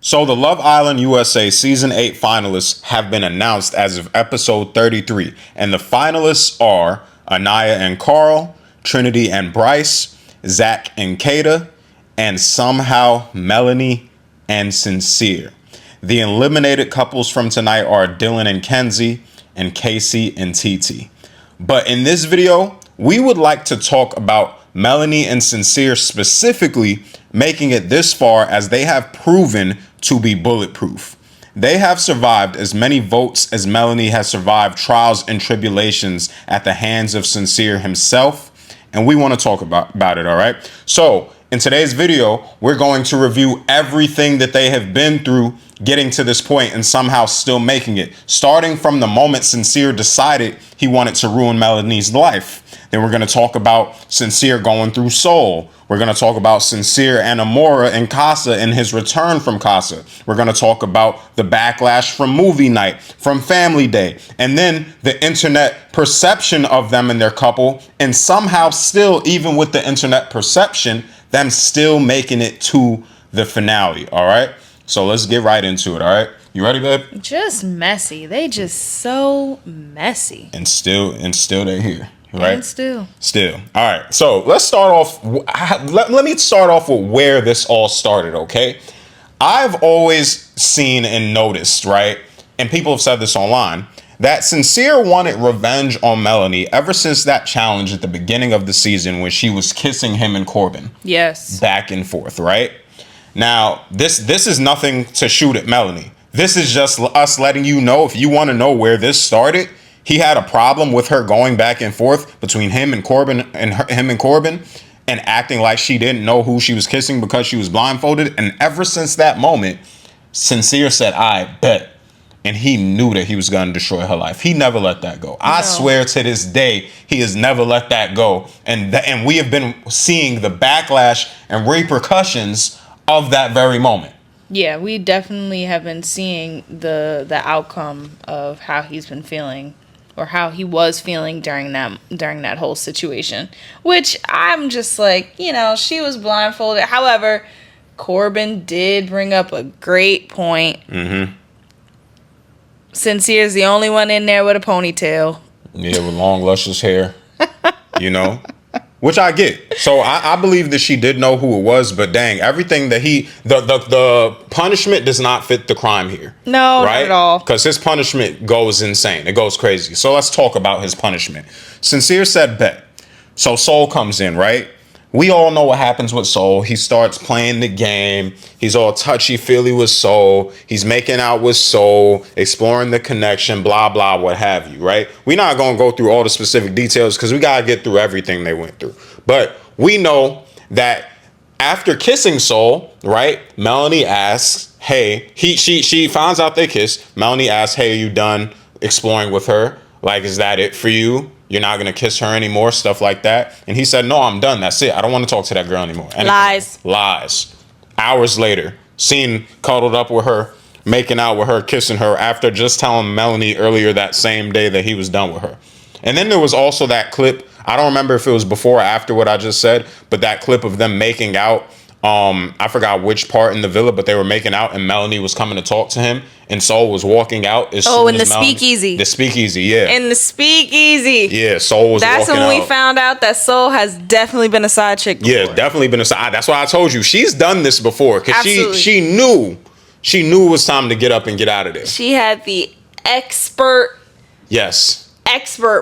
So the Love Island USA Season 8 finalists have been announced as of episode 33. And the finalists are Anaya and Carl, Trinity and Bryce, Zach and Kata, and somehow Melanie and Sincere. The eliminated couples from tonight are Dylan and Kenzie and KC and Titi. But in this video, we would like to talk about Melanie and Sincere specifically making it this far, as they have proven to be bulletproof. They have survived as many votes as Melanie has survived trials and tribulations at the hands of Sincere himself. And we want to talk about it, all right? So in today's video, we're going to review everything that they have been through getting to this point and somehow still making it. Starting from the moment Sincere decided he wanted to ruin Melanie's life. Then we're going to talk about Sincere going through Soul. We're going to talk about Sincere and Amora and Casa and his return from Casa. We're going to talk about the backlash from movie night, from Family Day, and then the internet perception of them and their couple, and somehow still, even with the internet perception, them still making it to the finale. All right. So let's get right into it. All right. You ready, babe? Just messy. They just so messy. And still they're here. Right. And still. All right. So let's start off. Let me start off with where this all started. OK, I've always seen and noticed, right, and people have said this online, that Sincere wanted revenge on Melanie ever since that challenge at the beginning of the season when she was kissing him and Corbin. Yes. Back and forth. Right. Now, this is nothing to shoot at Melanie. This is just us letting you know, if you want to know where this started. He had a problem with her going back and forth between him and Corbin and acting like she didn't know who she was kissing because she was blindfolded. And ever since that moment, Sincere said, I bet. And he knew that he was going to destroy her life. He never let that go. No. I swear to this day, he has never let that go. And we have been seeing the backlash and repercussions of that very moment. Yeah, we definitely have been seeing the outcome of how he's been feeling, or how he was feeling during that whole situation, which I'm just like, she was blindfolded. However, Corbin did bring up a great point. Mm-hmm. Sincere's the only one in there with a ponytail. Yeah, with long, luscious hair, which I get. So I believe that she did know who it was, but dang, everything that the punishment does not fit the crime here. No, right? Not at all. Because his punishment goes insane. It goes crazy. So let's talk about his punishment. Sincere said bet. So Soul comes in, right? We all know what happens with Soul. He starts playing the game. He's all touchy-feely with Soul. He's making out with Soul, exploring the connection, blah, blah, what have you, right? We're not going to go through all the specific details because we got to get through everything they went through. But we know that after kissing Soul, right, Melanie asks, hey, she finds out they kiss. Melanie asks, hey, are you done exploring with her? Like, is that it for you? You're not going to kiss her anymore, stuff like that. And he said, no, I'm done. That's it. I don't want to talk to that girl anymore. Lies. Hours later, seen cuddled up with her, making out with her, kissing her after just telling Melanie earlier that same day that he was done with her. And then there was also that clip. I don't remember if it was before or after what I just said, but that clip of them making out. I forgot which part in the villa, but they were making out and Melanie was coming to talk to him and Soul was walking out. In the speakeasy. The speakeasy, yeah. In the speakeasy. Yeah, Soul was walking out. That's when we found out that Soul has definitely been a side chick before. Yeah, definitely been a side. That's why I told you. She's done this before because she knew it was time to get up and get out of there. She had the expert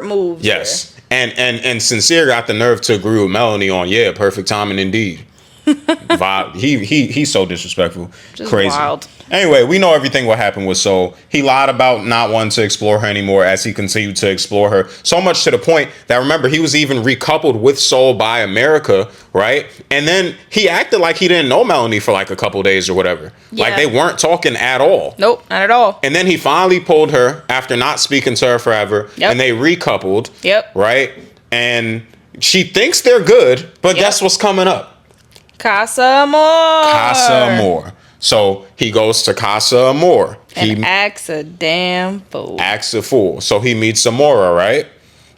moves. Yes. And Sincere got the nerve to agree with Melanie on, perfect timing indeed. He's so disrespectful. Just crazy. Wild. Anyway, we know everything what happened with Soul. He lied about not wanting to explore her anymore as he continued to explore her. So much to the point that, remember, he was even recoupled with Soul by America, right? And then he acted like he didn't know Melanie for like a couple days or whatever. Yeah. Like they weren't talking at all. Nope, not at all. And then he finally pulled her after not speaking to her forever. Yep. And they recoupled. Yep. Right? And she thinks they're good, but guess what's coming up? Casa Amor. So he goes to Casa Amor. And acts a damn fool. Acts a fool. So he meets Amora, right?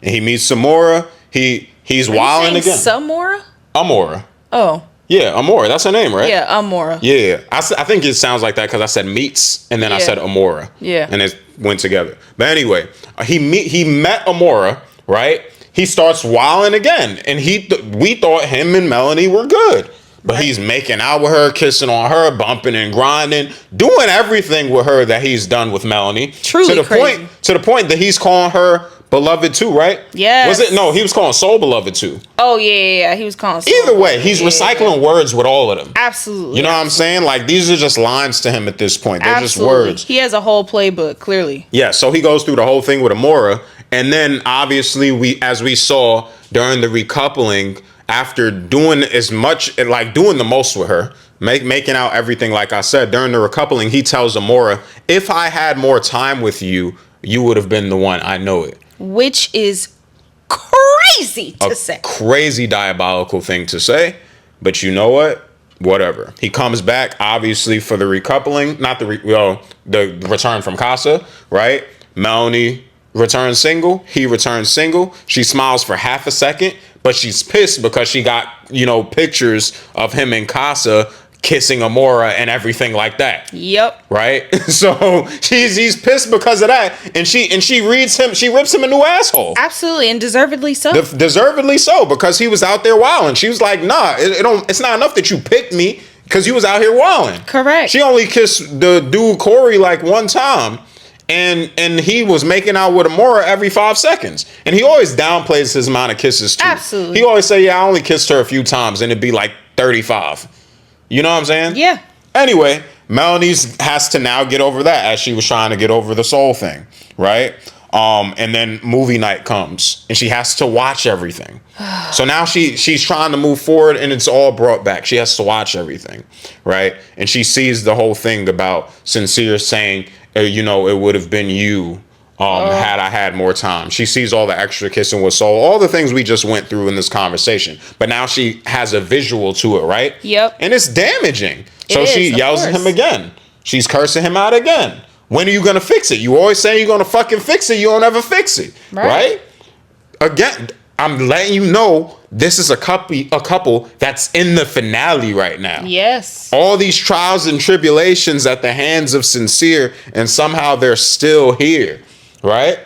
And he meets Amora. He's wilding again. Samora? Amora. Oh. Yeah, Amora. That's her name, right? Yeah, Amora. Yeah. I think it sounds like that because I said meets and then I Yeah. said Amora. Yeah. And it went together. But anyway, he met Amora, right? He starts wilding again. And we thought him and Melanie were good. But he's making out with her, kissing on her, bumping and grinding, doing everything with her that he's done with Melanie. Truly crazy. To the point that he's calling her beloved too, right? Yes. Was it? No, he was calling Soul beloved too. Oh yeah. He was calling. Either way, he's recycling words with all of them. Absolutely. You know what I'm saying? Like, these are just lines to him at this point. They're just words. He has a whole playbook, clearly. Yeah, so he goes through the whole thing with Amora. And then, obviously, as we saw during the recoupling, after doing as much, like doing the most with her, making out everything, like I said, during the recoupling, he tells Amora, if I had more time with you, you would have been the one. I know it. Which is crazy to say. Crazy diabolical thing to say. But you know what? Whatever. He comes back, obviously, for the recoupling, not the return from Casa, right? Melanie returns single. He returns single. She smiles for half a second, but she's pissed because she got, pictures of him in Casa kissing Amora and everything like that. Yep. Right? So he's pissed because of that. And she rips him a new asshole. Absolutely, and deservedly so. Deservedly so, because he was out there wilding. She was like, nah, it's not enough that you picked me because you was out here wilding. Correct. She only kissed the dude Corey like one time. And he was making out with Amora every 5 seconds. And he always downplays his amount of kisses too. Absolutely. He always say, yeah, I only kissed her a few times, and it'd be like 35. You know what I'm saying? Yeah. Anyway, Melanie has to now get over that, as she was trying to get over the soul thing, right? And then movie night comes and she has to watch everything. So now she's trying to move forward and it's all brought back. She has to watch everything, right? And she sees the whole thing about Sincere saying, it would have been you had I had more time. She sees all the extra kissing with soul, all the things we just went through in this conversation. But now she has a visual to it, right? Yep. And it's damaging. So she of yells at course. him again. She's cursing him out again. When are you going to fix it? You always say you're going to fucking fix it. You don't ever fix it. Right? Again, I'm letting you know this is a couple that's in the finale right now. Yes. All these trials and tribulations at the hands of Sincere, and somehow they're still here. Right?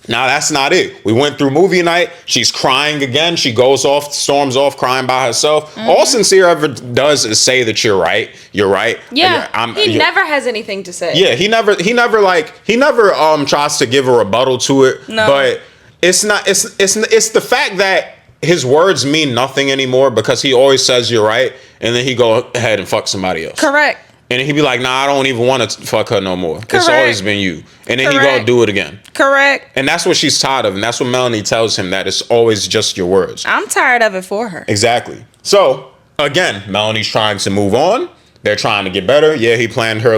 Now, that's not it. We went through movie night. She's crying again. She goes off, storms off, crying by herself. Mm-hmm. All Sincere ever does is say that you're right. You're right. Yeah. He never has anything to say. Yeah. He never tries to give a rebuttal to it. No. But it's not. It's the fact that his words mean nothing anymore because he always says you're right, and then he go ahead and fuck somebody else. Correct. And he'd be like, nah, I don't even want to fuck her no more. Correct. It's always been you. And then he go do it again. Correct. And that's what she's tired of. And that's what Melanie tells him, that it's always just your words. I'm tired of it for her. Exactly. So, again, Melanie's trying to move on. They're trying to get better. Yeah, he planned her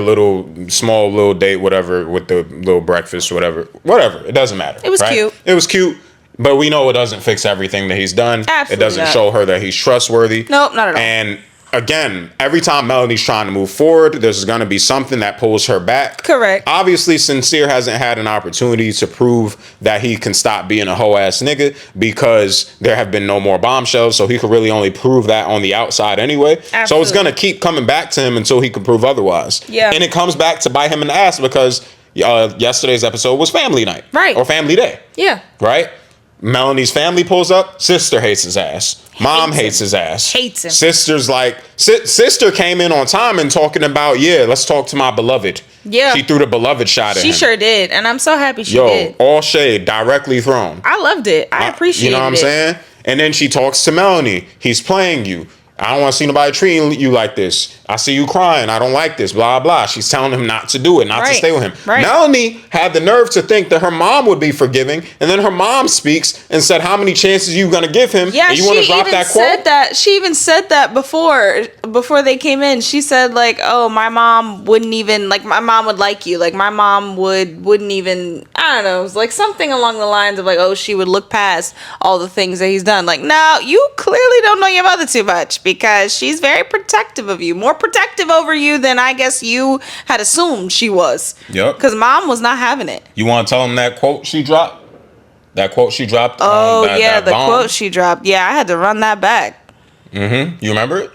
small little date, whatever, with the little breakfast, whatever. Whatever. It doesn't matter. It was cute. It was cute. But we know it doesn't fix everything that he's done. Absolutely It doesn't show her that he's trustworthy. Nope, not at all. And again, every time Melanie's trying to move forward, there's going to be something that pulls her back. Correct. Obviously, Sincere hasn't had an opportunity to prove that he can stop being a hoe ass nigga because there have been no more bombshells. So he could really only prove that on the outside anyway. Absolutely. So it's going to keep coming back to him until he can prove otherwise. Yeah. And it comes back to bite him in the ass because yesterday's episode was family night. Right. Or family day. Yeah. Right? Melanie's family pulls up. Sister hates his ass. Mom hates his ass. Hates him. Sister's like, sister came in on time and talking about, let's talk to my beloved. Yeah. She threw the beloved shot at him. She sure did. And I'm so happy she did. All shade directly thrown. I loved it. I appreciated it. You know what I'm saying? And then she talks to Melanie. He's playing you. I don't want to see nobody treating you like this. I see you crying. I don't like this. Blah, blah. She's telling him not to do it, not to stay with him. Right. Melanie had the nerve to think that her mom would be forgiving. And then her mom speaks and said, how many chances are you going to give him? Yeah, and you want to drop that quote? She even said that before they came in. She said, like, oh, my mom wouldn't even, like, my mom would like you. Like, my mom wouldn't even, I don't know. It was like something along the lines of, like, oh, she would look past all the things that he's done. Like, no, you clearly don't know your mother too much because she's very protective of you. More protective over you than I guess you had assumed she was. Yep. Because mom was not having it. You want to tell him that quote she dropped? That quote she dropped? Oh, that the bomb? quote she dropped. Yeah, I had to run that back. Mm-hmm. You remember it?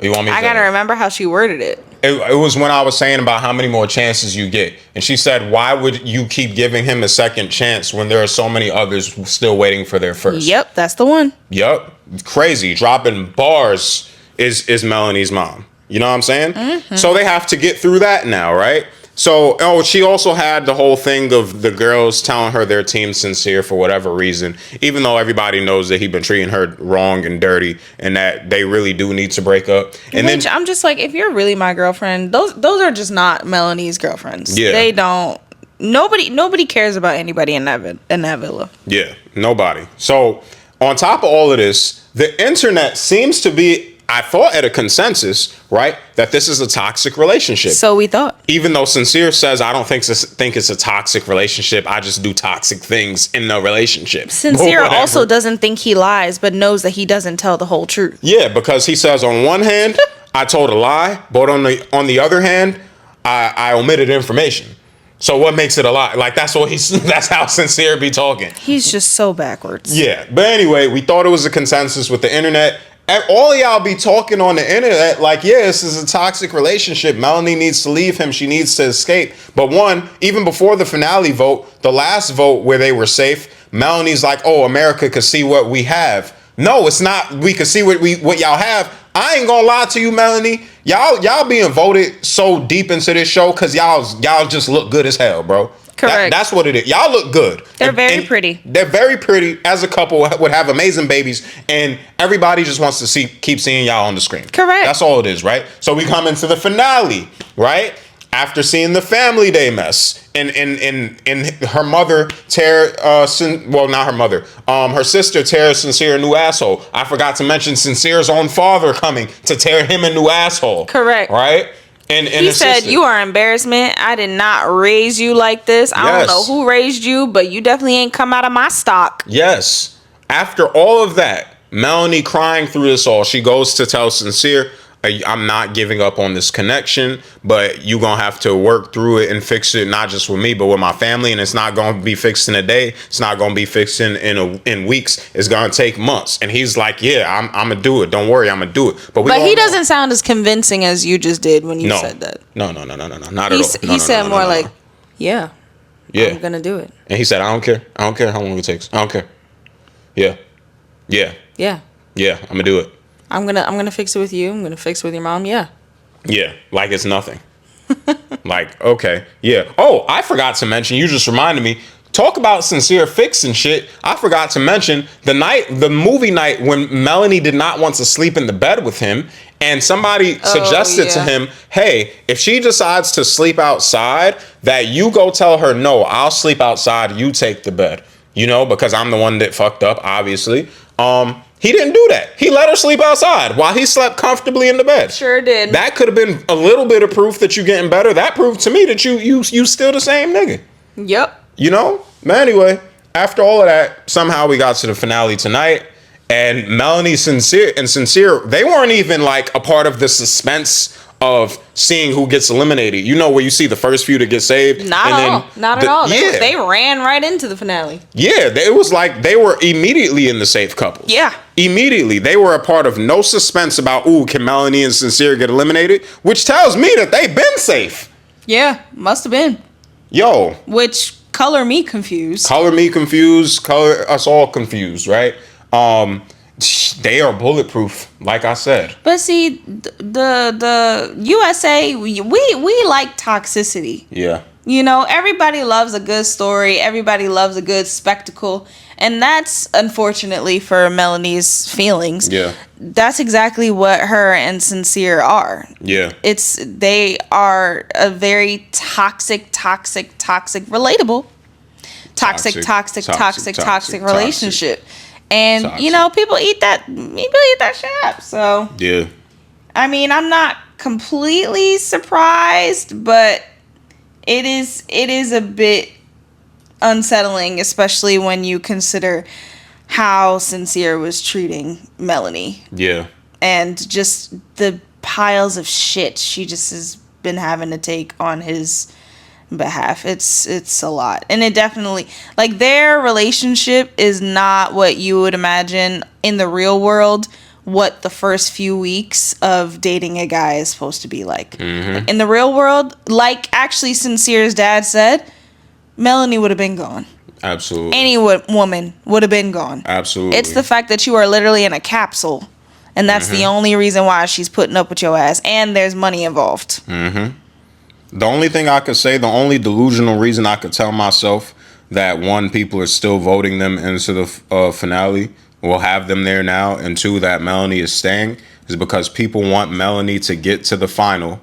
You want me? I gotta remember how she worded it. It was when I was saying about how many more chances you get, and she said, "Why would you keep giving him a second chance when there are so many others still waiting for their first?" Yep, that's the one. Yep, crazy. Dropping bars is Melanie's mom. You know what I'm saying? Mm-hmm. So they have to get through that now, right? So, she also had the whole thing of the girls telling her their team's sincere for whatever reason, even though everybody knows that he's been treating her wrong and dirty and that they really do need to break up. And Which I'm just like, if you're really my girlfriend, those are just not Melanie's girlfriends. Yeah. They don't. Nobody cares about anybody in that villa. Yeah, nobody. So, on top of all of this, the internet seems to be, I thought, at a consensus, right, that this is a toxic relationship. So we thought. Even though Sincere says, I don't think it's a toxic relationship. I just do toxic things in the relationship. Sincere also doesn't think he lies, but knows that he doesn't tell the whole truth. Yeah, because he says on one hand, I told a lie, but on the other hand, I omitted information. So what makes it a lie? Like, that's how Sincere be talking. He's just so backwards. Yeah, but anyway, we thought it was a consensus with the internet. All of y'all be talking on the internet like, yeah, this is a toxic relationship. Melanie needs to leave him. She needs to escape. But even before the finale vote, the last vote where they were safe, Melanie's like, oh, America could see what we have. No, it's not. We could see what y'all have. I ain't gonna lie to you, Melanie. Y'all being voted so deep into this show because y'all just look good as hell, bro. Correct. That's what it is. Y'all look good. They're very pretty. They're very pretty. As a couple, would have amazing babies, and everybody just wants to keep seeing y'all on the screen. Correct. That's all it is, right? So we come into the finale, right? After seeing the Family Day mess, and her mother not her mother, her sister tear Sincere a new asshole. I forgot to mention Sincere's own father coming to tear him a new asshole. Correct. Right. And he said, you are embarrassment. I did not raise you like this. I don't know who raised you, but you definitely ain't come out of my stock. Yes. After all of that, Melanie crying through this all, she goes to tell Sincere, I'm not giving up on this connection, but you're going to have to work through it and fix it, not just with me, but with my family. And it's not going to be fixed in a day. It's not going to be fixed in weeks. It's going to take months. And he's like, yeah, I'm going to do it. Don't worry, I'm going to do it. But he doesn't sound as convincing as you just did when you said that. No, not at all. He said more like, yeah, I'm going to do it. And he said, I don't care. I don't care how long it takes. I don't care. Yeah, I'm going to do it. I'm gonna fix it with you. I'm gonna fix it with your mom. Yeah. Yeah, like it's nothing. Like, okay, yeah. Oh, I forgot to mention. You just reminded me. Talk about Sincere fixing shit. I forgot to mention the movie night when Melanie did not want to sleep in the bed with him, and somebody suggested to him, "Hey, if she decides to sleep outside, that you go tell her no. I'll sleep outside. You take the bed. You know, because I'm the one that fucked up, obviously." He didn't do that. He let her sleep outside while he slept comfortably in the bed. Sure did. That could have been a little bit of proof that you're getting better. That proved to me that you still the same nigga. Yep. You know? But anyway, after all of that, somehow we got to the finale tonight. And Melanie Sincere, they weren't even like a part of the suspense of seeing who gets eliminated. You know, where you see the first few to get saved. Not at all. They ran right into the finale. Yeah, it was like they were immediately in the safe couples. Yeah. Immediately. They were a part of no suspense about, can Melanie and Sincere get eliminated? Which tells me that they've been safe. Yeah, must have been. Yo. Which color me confused. Color us all confused, right? They are bulletproof, like I said. But see, the USA, we like toxicity. Yeah. You know, everybody loves a good story. Everybody loves a good spectacle. And that's, unfortunately, for Melanie's feelings. Yeah. That's exactly what her and Sincere are. Yeah. They are a very toxic, relatable. Toxic relationship. And, you know, people eat that shit up. So, yeah. I mean, I'm not completely surprised, but it is a bit unsettling, especially when you consider how Sincere was treating Melanie. Yeah. And just the piles of shit she just has been having to take on his behalf. It's a lot. And it definitely, like, their relationship is not what you would imagine in the real world what the first few weeks of dating a guy is supposed to be like. In the real world, like actually Sincere's dad said, Melanie would have been gone. Absolutely. Any woman would have been gone. Absolutely. It's the fact that you are literally in a capsule. And that's the only reason why she's putting up with your ass. And there's money involved. The only thing I could say, the only delusional reason I could tell myself that, one, people are still voting them into the finale, will have them there now, and two, that Melanie is staying, is because people want Melanie to get to the final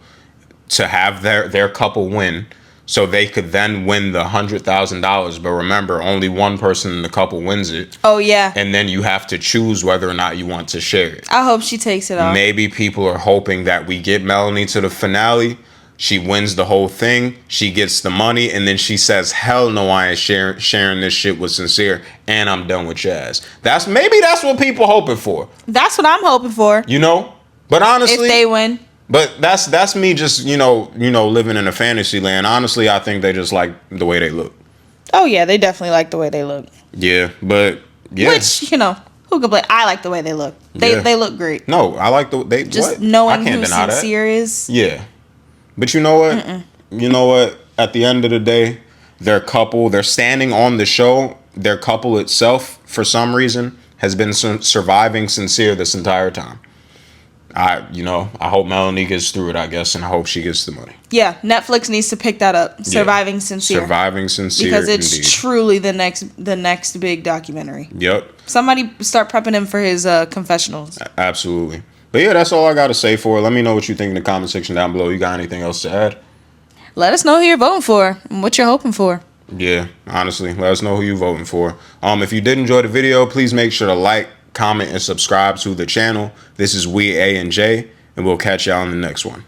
to have their couple win, so they could then win the $100,000. But remember, only one person in the couple wins it. Oh, yeah. And then you have to choose whether or not you want to share it. I hope she takes it off. Maybe people are hoping that we get Melanie to the finale. She wins the whole thing. She gets the money. And then she says, hell no, I ain't sharing this shit with Sincere. And I'm done with your ass. Maybe that's what people hoping for. That's what I'm hoping for. You know? But honestly, if they win. But that's me just, living in a fantasy land. Honestly, I think they just like the way they look. Oh, yeah. They definitely like the way they look. Yeah, but yeah. Which, who could blame? I like the way they look. They look great. No, I like just what? knowing I can't who deny Sincere is. Yeah. But you know what? You know what? At the end of the day, their couple, they're standing on the show. Their couple itself, for some reason, has been surviving Sincere this entire time. I hope Melanie gets through it, I guess, and I hope she gets the money. Yeah, Netflix needs to pick that up. Surviving Sincere. Surviving Sincere, because it's indeed. Truly the next big documentary. Yep. Somebody start prepping him for his confessionals. Absolutely. But yeah, that's all I got to say for it. Let me know what you think in the comment section down below. You got anything else to add? Let us know who you're voting for and what you're hoping for. Yeah, honestly, let us know who you're voting for. If you did enjoy the video, please make sure to like, comment, and subscribe to the channel. This is A&Jay, and we'll catch y'all in the next one.